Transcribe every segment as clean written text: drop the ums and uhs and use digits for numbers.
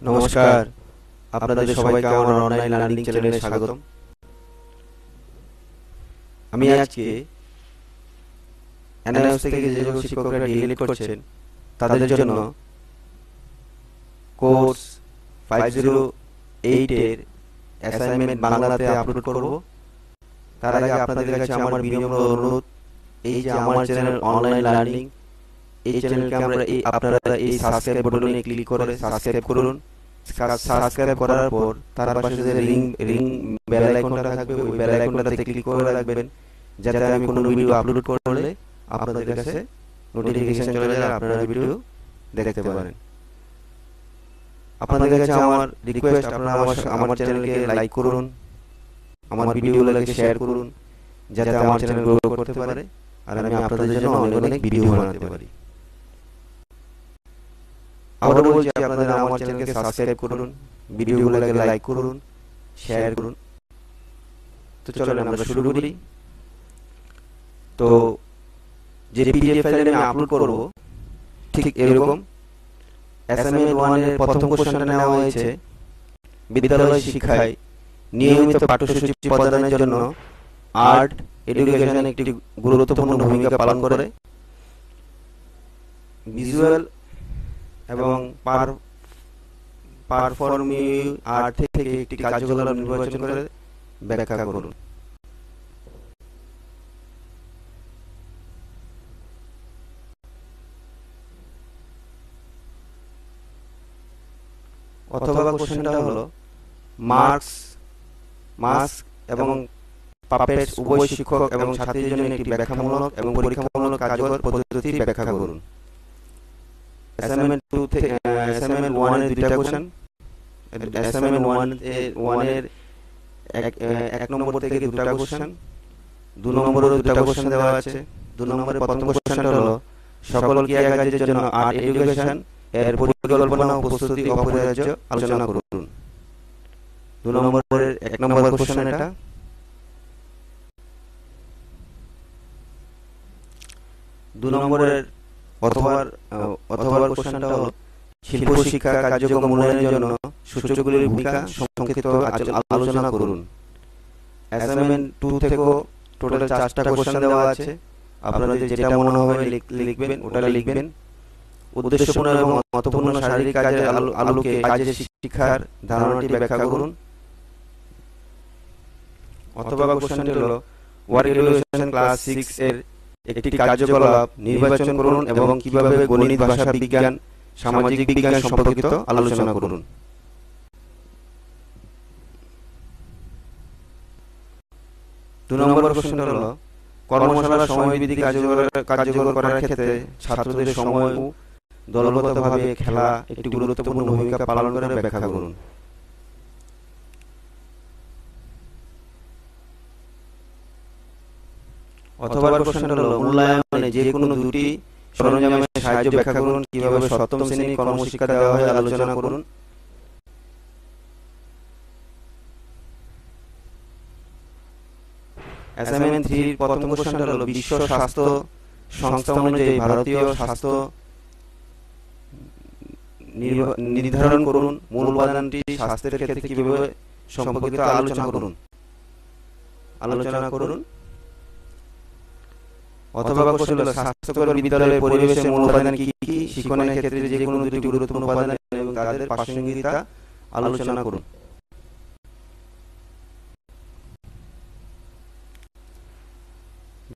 নমস্কার, আপনাদের সবাইকে আমার অনলাইন লার্নিং চ্যানেলে স্বাগতম। আমি আজকে এনআইএস থেকে যে সকল শিক্ষকরা ডিএলএড করছেন তাদের জন্য কোর্স 508 এর অ্যাসাইনমেন্ট বাংলাতে আপলোড করব। তার আগে আপনাদের কাছে আমার বিনম্র অনুরোধ, এই যে আমার চ্যানেল অনলাইন লার্নিং, এই চ্যানেলকে আপনারা এই সাবস্ক্রাইব বাটনে ক্লিক করে সাবস্ক্রাইব করুন। সাবস্ক্রাইব করার পর তার পাশে যে রিং বেল আইকনটা থাকবে, ওই বেল আইকনটাতে ক্লিক করে রাখবেন, যাতে আমি কোনো ভিডিও আপলোড করলে আপনাদের কাছে নোটিফিকেশন চলে যায়, আপনারা ভিডিও দেখতে পারেন। আপনাদের কাছে আমার রিকোয়েস্ট, আপনারা আমার চ্যানেলকে লাইক করুন, আমার ভিডিওগুলোকে শেয়ার করুন, যাতে আমার চ্যানেল গ্রো করতে পারে আর আমি আপনাদের জন্য অনেক অনেক ভিডিও বানাতে পারি। আবারও বলছি, আপনাদের আমার চ্যানেলকে সাবস্ক্রাইব করুন, ভিডিওগুলোকে লাইক করুন, শেয়ার করুন। তো চলেন আমরা শুরু করি। তো যে পিডিএফ ফাইলে আমি আপলোড করব, ঠিক এরকম অ্যাসাইনমেন্ট 1 এর প্রথম কোশ্চেনটা নেওয়া হয়েছে, বিদ্যালয় শিক্ষায় নিয়মিত পাঠ্যসূচি প্রদানের জন্য আর্ট এডুকেশন একটি গুরুত্বপূর্ণ ভূমিকা পালন করে। ভিজুয়াল এবং পারফর্মিং আর্ট থেকে একটি কার্যকলাপ নির্বাচন করে ব্যাখ্যা করুন। অথবা কোশ্চেনটা হলো মাস্ক এবং পাপেটস উভয় শিক্ষক এবং ছাত্রীদের জন্য একটি ব্যাখ্যামূলক এবং পরীক্ষামূলক কার্যকর পদ্ধতি ব্যাখ্যা করুন। অ্যাসাইনমেন্ট 2 থেকে অ্যাসাইনমেন্ট 1 এর দুইটা কোশ্চেন, অ্যাসাইনমেন্ট 1 এর এক নম্বর থেকে দুটো কোশ্চেন, 2 নম্বরের দুটো কোশ্চেন দেওয়া আছে। 2 নম্বরের প্রথম কোশ্চেনটা হলো সকল ক্রিয়া কাজের জন্য আর্ট এডুকেশন এর পরিকল্পনা ও প্রস্তুতি অপরিহার্য আলোচনা করুন। 2 নম্বরের 1 নম্বর কোশ্চেন এটা। 2 নম্বরের অথবা কোশ্চেনটা হলো শিল্প শিক্ষা কার্যক্রম মূল্যায়নের জন্য সূচকগুলির ভূমিকা সংক্ষিপ্ত আলোচনা করুন। অ্যাসাইনমেন্ট 2 থেকেও টোটাল 4টা কোশ্চেন দেওয়া আছে, আপনারা যেটা মনে হবে লিখবেন, ওটা লিখবেন। উদ্দেশ্যপূর্ণ এবং অর্থপূর্ণ শারীরিক কাজের আলোকে কাজের শিক্ষার ধারণাটি ব্যাখ্যা করুন। অথবা কোশ্চেনটি হলো ওয়ার্ক এডুকেশন ক্লাস 6 এর একটি কার্যকলাপ নির্বাচন করুন এবং কিভাবে গণিত, ভাষা বিজ্ঞান, সামাজিক বিজ্ঞান সম্পর্কিত আলোচনা করুন। 2 নম্বর কোশ্চেন হলো কর্মশালার সময়বিধি কার্যকর করার ক্ষেত্রে ছাত্রদের সময় ও দলগতভাবে খেলা একটি গুরুত্বপূর্ণ ভূমিকা পালন করে ব্যাখ্যা করুন। অথবা কোশ্চেন হলো মূল্যায়নে যে কোনো দুটি সরঞ্জামের সাহায্যে ব্যাখ্যা করুন, কিভাবে সপ্তম শ্রেণীর কর্মশিক্ষা দেওয়া হয় আলোচনা করুন। অ্যাসাইনমেন্ট 3 এর প্রথম কোশ্চেনটা হলো বিশ্ব স্বাস্থ্য সংস্থা অনুযায়ী ভারতীয় স্বাস্থ্য নির্ধারণ করুন, মূল উপাদানটি স্বাস্থ্যের ক্ষেত্রে কিভাবে সম্পর্কিত আলোচনা করুন। অথবা কোশ্চেন হলো স্বাস্থ্যকর বিদ্যালয়ের পরিবেশের মূল উপাদান কি কি, শিক্ষণের ক্ষেত্রে যে কোনো দুটি গুরুত্বপূর্ণ উপাদান এবং তাদের প্রাসঙ্গিকতা আলোচনা করুন।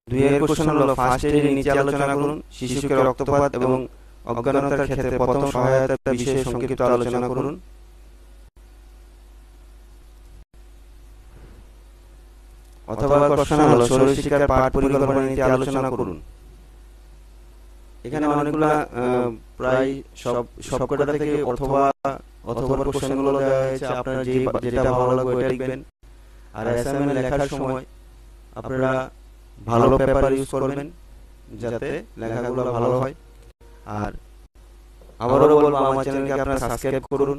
দুইয়ের কোশ্চেন হলো ফার্স্ট এডের নিচে আলোচনা করুন, শিশুকে রক্তপাত এবং অজ্ঞানতার ক্ষেত্রে প্রথম সহায়তার বিষয়ে সংক্ষিপ্ত আলোচনা করুন। অথবা কোশ্চেন হলো শরীর শিক্ষার পাঠ পরিকল্পনা নিয়ে আলোচনা করুন। এখানে অনেকগুলো প্রায় সবকটা থেকে অথবা কোশ্চেনগুলো দেওয়া হয়েছে, আপনারা যেটা ভালো লাগবে ওটা লিখবেন। আর অ্যাসাইনমেন্ট লেখার সময় আপনারা ভালো পেপার ইউজ করবেন যাতে লেখাগুলো ভালো হয়। আর আবারও বলবো, আমার চ্যানেলকে আপনারা সাবস্ক্রাইব করুন,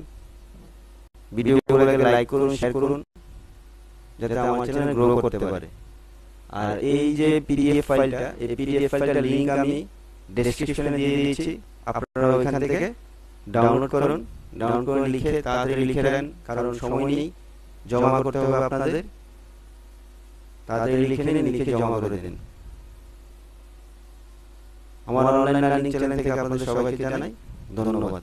ভিডিওগুলোকে লাইক করুন, শেয়ার করুন, যাতে আমার চ্যানেল গ্রো করতে পারে। আর এই যে পিডিএফ ফাইলটা, এই পিডিএফ ফাইলটার লিংক আমি ডেসক্রিপশনে দিয়ে দিয়েছি, আপনারা ওইখান থেকে ডাউনলোড করুন, ডাউনলোড করে লিখে তাড়াতাড়ি লিখে দেন, কারণ সময় নেই, জমা করতে হবে আপনাদের। তাড়াতাড়ি লিখে নিন, লিখে জমা করে দিন। আমার অনলাইন লার্নিং চ্যানেল থেকে আপনাদের সবাইকে জানাই ধন্যবাদ।